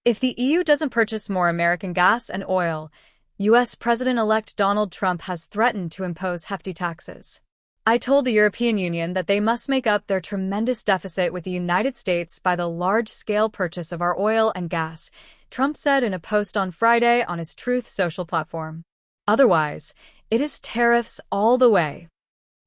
If the EU doesn't purchase more American gas and oil, U.S. President-elect Donald Trump has threatened to impose hefty taxes. "I told the European Union that they must make up their tremendous deficit with the United States by the large-scale purchase of our oil and gas," Trump said in a post on Friday on his Truth Social platform. "Otherwise, it is tariffs all the way."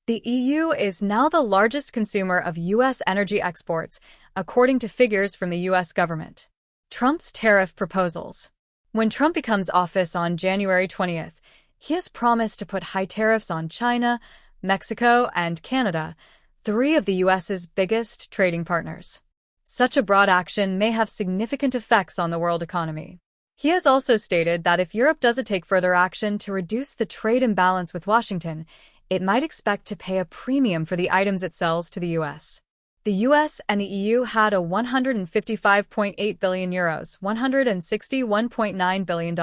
The EU is now the largest consumer of U.S. energy exports, according to figures from the U.S. government. Trump's tariff proposals. When Trump becomes office on January 20th, he has promised to put high tariffs on China, Mexico, and Canada, three of the U.S.'s biggest trading partners. Such a broad action may have significant effects on the world economy. He has also stated that if Europe doesn't take further action to reduce the trade imbalance with Washington, it might expect to pay a premium for the items it sells to the U.S. The U.S. and the EU had a €155.8 billion, $161.9 billion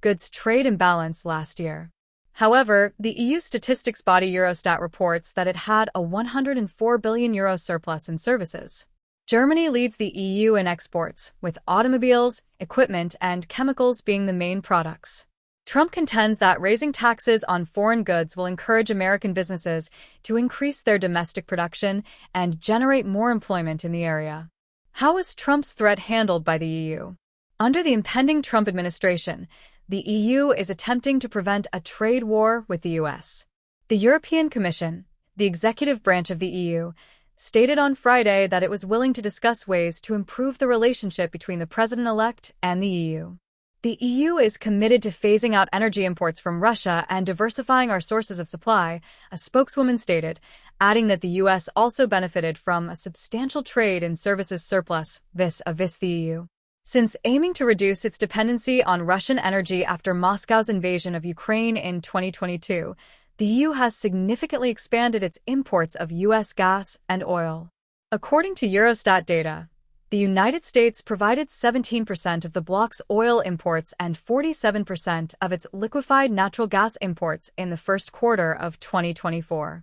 goods trade imbalance last year. However, the EU statistics body Eurostat reports that it had a €104 billion surplus in services. Germany leads the EU in exports, with automobiles, equipment, and chemicals being the main products. Trump contends that raising taxes on foreign goods will encourage American businesses to increase their domestic production and generate more employment in the area. How was Trump's threat handled by the EU? Under the impending Trump administration, the EU is attempting to prevent a trade war with the U.S. The European Commission, the executive branch of the EU, stated on Friday that it was willing to discuss ways to improve the relationship between the president-elect and the EU. "The EU is committed to phasing out energy imports from Russia and diversifying our sources of supply," a spokeswoman stated, adding that the U.S. also benefited from a substantial trade and services surplus vis-a-vis the EU. Since aiming to reduce its dependency on Russian energy after Moscow's invasion of Ukraine in 2022, the EU has significantly expanded its imports of U.S. gas and oil. According to Eurostat data, the United States provided 17% of the bloc's oil imports and 47% of its liquefied natural gas imports in the first quarter of 2024.